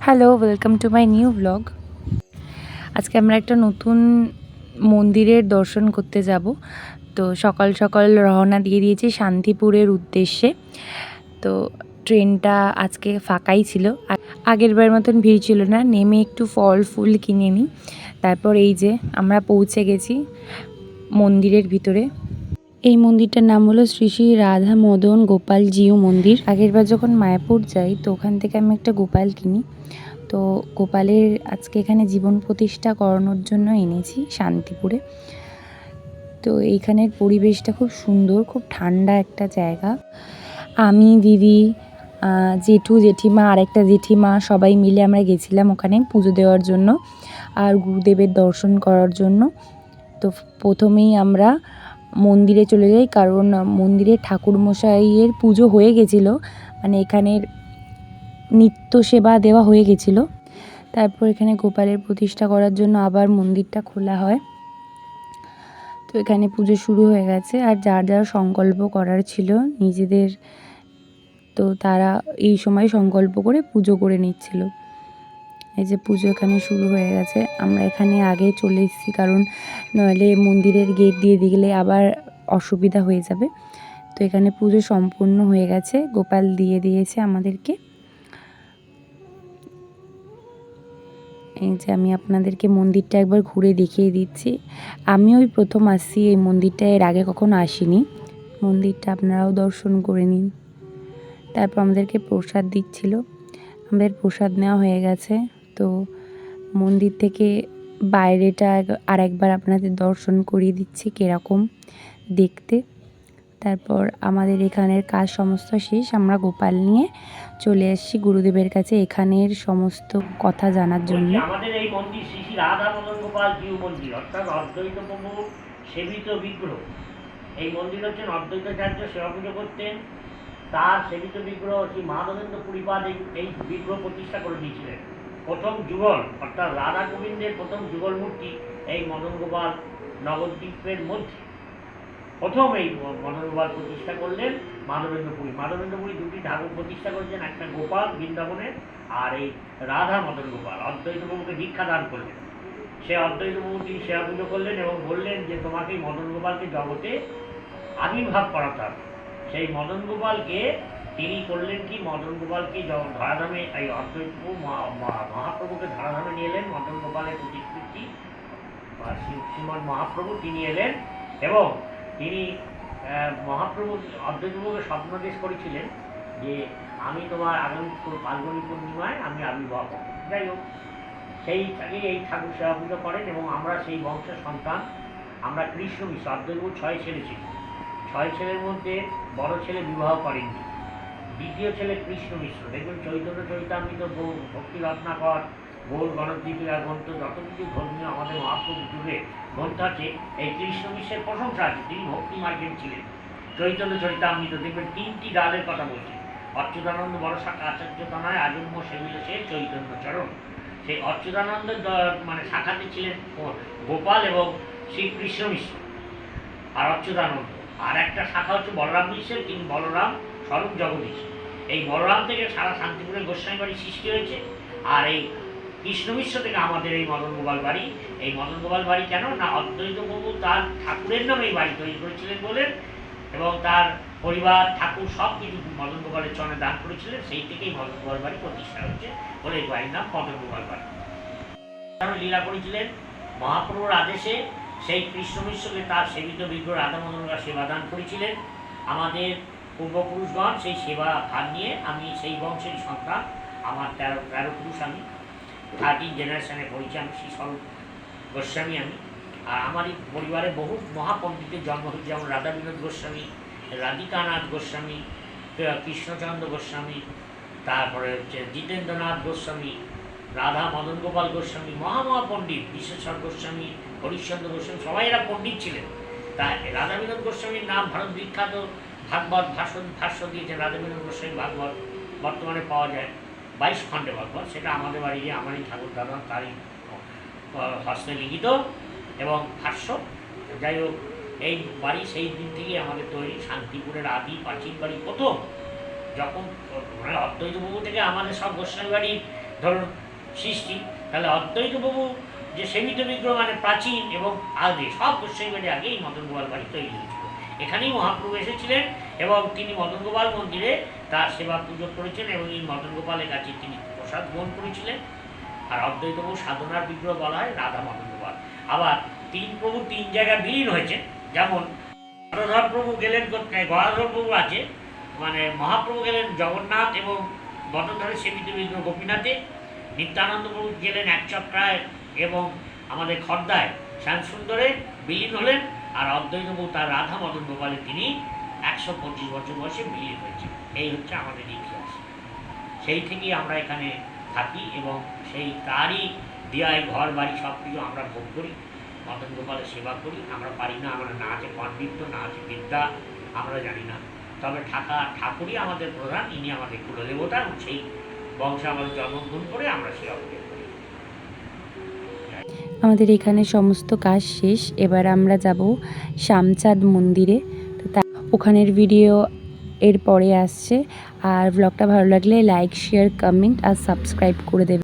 Hello, welcome to my new blog. আজকে আমরা একটা নতুন মন্দিরের দর্শন করতে যাব। তো সকাল সকাল রওনা দিয়ে দিয়েছি শান্তিপুরের উদ্দেশ্যে। তো ট্রেনটা আজকে ফাঁকাই ছিল, আগের বার মতন ভিড় ছিল না। নেমে একটু ফল ফুল কিনে নিই, তারপর এই যে আমরা পৌঁছে গেছি মন্দিরের ভিতরে। এই মন্দিরটার নাম হলো শ্রী শ্রী রাধা মদন গোপাল জিউ মন্দির। আগেরবার যখন মায়াপুর যাই তো ওখান থেকে আমি একটা গোপাল কিনি। তো গোপালের আজকে এখানে জীবন প্রতিষ্ঠা করানোর জন্য এনেছি শান্তিপুরে। তো এইখানের পরিবেশটা খুব সুন্দর, খুব ঠান্ডা একটা জায়গা। আমি, দিদি, জেঠু, জেঠিমা, আরেকটা জেঠিমা সবাই মিলে আমরা গেছিলাম ওখানে পুজো দেওয়ার জন্য আর গুরুদেবের দর্শন করার জন্য। তো প্রথমেই আমরা মন্দিরে চলে যাই, কারণ মন্দিরে ঠাকুরমশাইয়ের পুজো হয়ে গেছিলো, মানে এখানের নিত্য সেবা দেওয়া হয়ে গেছিলো। তারপর এখানে গোপালের প্রতিষ্ঠা করার জন্য আবার মন্দিরটা খোলা হয়। তো এখানে পুজো শুরু হয়ে গেছে, আর যার যার সংকল্প করার ছিল নিজেদের, তো তারা এই সময় সংকল্প করে পুজো করে নিচ্ছিল। এই যে পুজো এখানে শুরু হয়ে গেছে। আমরা এখানে আগে চলে এসেছি, কারণ নইলে মন্দিরের গেট দিয়ে দিলে আবার অসুবিধা হয়ে যাবে। তো এখানে পুজো সম্পূর্ণ হয়ে গেছে, গোপাল দিয়ে দিয়েছে আমাদেরকে। এই যে আমি আপনাদেরকে মন্দিরটা একবার ঘুরে দেখিয়ে দিচ্ছি। আমি ওই প্রথম আসছি এই মন্দিরটা, এর আগে কখনো আসিনি। মন্দিরটা আপনারাও দর্শন করে নিন। তারপর আমাদেরকে প্রসাদ দিচ্ছিল, আমাদের প্রসাদ নেওয়া হয়ে গেছে। তো মন্দির থেকে বাইরেটা আরেকবার আপনাদের দর্শন করিয়ে দিচ্ছি কীরকম দেখতে। তারপর আমাদের এখানের কাজ সমস্ত শেষ, আমরা গোপাল নিয়ে চলে এসেছি গুরুদেবের কাছে এখানের সমস্ত কথা জানার জন্য। আমাদের এই মন্দির শ্রী শ্রী রাধা মদন গোপাল জিউ মন্দির, অর্থাৎ অদ্বৈত প্রভু সেবিত বিগ্রহ। এই মন্দির হচ্ছেন অদ্বৈতাচার্য সেবা পুজো করতেন, তার সেবিত বিগ্রহ শ্রী মাধবেন্দ্র পুরীপাদ এই বিগ্রহ প্রতিষ্ঠা করে দিয়েছিলেন। প্রথম যুগল অর্থাৎ রাধা গোবিন্দের প্রথম যুগল মূর্তি এই মদন গোপাল নবদ্বীপের মধ্যে প্রথম এই মদন গোপাল প্রতিষ্ঠা করলেন মাধবেন্দ্রপুরী। মাধবেন্দ্রপুরী দুটি ঠাকুর প্রতিষ্ঠা করেছেন, একটা গোপাল বৃন্দাবনে আর এই রাধা মদন গোপাল। অদ্বৈত প্রভুকে দীক্ষা দান করলেন। সে অদ্বৈত প্রভু তিনি সেবা পুজো করলেন এবং বললেন যে তোমাকে মদন গোপালকে জগতে আবির্ভাব করাতে হবে। সেই মদন গোপালকে তিনি করলেন কি, মদন গোপালকে ধরাধামে এই অদ্বৈত প্রভু মহাপ্রভুকে ধরাধামে নিয়ে এলেন। মদন গোপালের প্রতিকৃতি শ্রীমদ মহাপ্রভু তিনি এলেন এবং তিনি মহাপ্রভু অদ্বৈত প্রভুকে স্বপ্নদেশ করেছিলেন যে আমি তোমার আগামী ফাল্গুনী পূর্ণিমায় আমি আবির্ভাব হব। যাই হোক, সেইটাকে এই ঠাকুর সেবা পুজো করেন এবং আমরা সেই বংশের সন্তান। আমরা কৃষ্ণ মিশ্র, অদ্বৈত প্রভু 6 ছেলে ছিল। 6 ছেলের মধ্যে বড় ছেলে বিবাহ করেননি, দ্বিতীয় ছেলে কৃষ্ণ মিশ্র। দেখবেন চৈতন্য চরিতামৃত, ভক্তি রত্নাকর, গৌর গণদীপিকা গ্রন্থ, যত কিছু ধর্মীয় আমাদের মহাপ্রভু যুগে গ্রন্থ আছে, এই কৃষ্ণ মিশ্রের প্রশংসা আছে। তিনি ভক্তি মার্গের ছিলেন। চৈতন্য চরিতামৃত দেখবেন 3টি ডালের কথা বলছে। অচ্যুতানন্দ বড় শাখা আচার্য তনয় আজন্ম সেবিল সে চৈতন্য চরণ। সেই অচ্যুতানন্দ মানে শাখাতে ছিলেন গোপাল এবং শ্রীকৃষ্ণ মিশ্র আর অচ্যুতানন্দ। আর একটা শাখা হচ্ছে বলরাম মিশ্রের, তিনি বলরাম স্বরূপ জগদীশ। এই বলরাম থেকে সারা শান্তিপুরের গোস্বামী বাড়ি সৃষ্টি হয়েছে। আর এই কৃষ্ণ মিশ্র থেকে আমাদের এই মদন গোপাল বাড়ি। এই মদন গোপাল বাড়ি কেন না, অদ্বৈত প্রভু তার ঠাকুরের নামে এই বাড়ি তৈরি করেছিলেন বলেন, এবং তার পরিবার ঠাকুর সব কিছু মদন গোপালের চরণে দান করেছিলেন। সেই থেকেই মদন গোপাল বাড়ি প্রতিষ্ঠা হচ্ছে বলে এই বাড়ির নাম মদন গোপাল বাড়ি। লীলা করেছিলেন মহাপ্রভুর আদেশে সেই কৃষ্ণ মিশ্রকে তার সেবিত বিগ্রহ রাধা মদনরা সেবা দান করেছিলেন। আমাদের পূর্বপুরুষগণ সেই সেবা ভাগ নিয়ে, আমি সেই বংশের সন্তান। আমার 13 পুরুষ, আমি 13 জেনারেশনে পড়েছি। আমি শ্রী স্বরূপ গোস্বামী আমি। আর আমার এই পরিবারে বহু মহাপণ্ডিতের জন্ম হয়েছে, যেমন রাধা বিনোদ গোস্বামী, রাধিকানাথ গোস্বামী, কৃষ্ণচন্দ্র গোস্বামী, তারপরে হচ্ছে জিতেন্দ্রনাথ গোস্বামী, রাধা মদন গোপাল গোস্বামী, মহাপণ্ডিত বিশ্বেশ্বর গোস্বামী, হরিশ্চন্দ্র গোস্বামী, সবাই এরা পণ্ডিত ছিলেন। তাই রাধা বিনোদ গোস্বামীর নাম ভারত বিখ্যাত। ভাগবত ভাষ্য দিয়েছেন রাধা বিনোদ গোস্বামী। ভাগবত বর্তমানে পাওয়া যায় 22 খণ্ডে ভাগবত। সেটা আমাদের বাড়ি গিয়ে আমারই ঠাকুর দাদা তারই হস্তে লিখিত এবং ভাষ্য। যাই হোক, এই বাড়ি সেই দিন থেকেই আমাদের তৈরি। শান্তিপুরের আদি প্রাচীন বাড়ি। প্রথম যখন অদ্বৈত প্রভু থেকে আমাদের সব গোস্বামী বাড়ির ধরুন সৃষ্টি, তাহলে অদ্বৈত প্রভু যে সেবিত বিগ্রহ মানে প্রাচীন এবং আগে সব গোস্বামীবাড়ি আগেই মদন গোপাল বাড়ি তৈরি হয়েছিল। এখানেই মহাপ্রভু এসেছিলেন এবং তিনি মদন গোপাল মন্দিরে তার সেবা পুজো করেছেন এবং এই মদন গোপালের কাছে তিনি প্রসাদ গ্রহণ করেছিলেন। আর অদ্বৈত প্রভু সাধনার বিগ্রহ বলা হয় রাধা মদন গোপাল। আবার তিন প্রভু তিন জায়গায় বিলীন হয়েছে, যেমন গদাধর প্রভু গেলেন কোথায়, গদাধর প্রভু আছে মানে মহাপ্রভু গেলেন জগন্নাথ এবং গদাধরের সেবিত বিগ্রহ গোপীনাথে, নিত্যানন্দ প্রভু গেলেন একচক্রায় এবং আমাদের খর্দায় শ্যামসুন্দরে বিলীন হলেন। আর অদ্বৈত প্রভু তার রাধা মদন গোপালে তিনি 125 বছর বয়সে বিলীন হয়েছে। এই হচ্ছে আমাদের ইতিহাস। সেই থেকেই আমরা এখানে থাকি এবং সেই তারই দেয়ায় ঘর বাড়ি সব কিছু আমরা ভোগ করি, মদন গোপালের সেবা করি। আমরা পারি না, আমরা না আছে পাণ্ডিত্য, না আছে বিদ্যা, আমরা জানি না, তবে ঠাকুরই আমাদের প্রধান, ইনি আমাদের কুলদেবতা এবং সেই বংশে আমাদের জন্মগ্রহণ করে আমরা সেবা করি। আমাদের এখানে সমস্ত কাজ শেষ, এবার আমরা যাব শ্যামচাঁদ মন্দিরে। তো ওখানের ভিডিও এর পরে আসছে। আর ব্লগটা ভালো লাগলে লাইক, শেয়ার, কমেন্ট আর সাবস্ক্রাইব করে দেবে।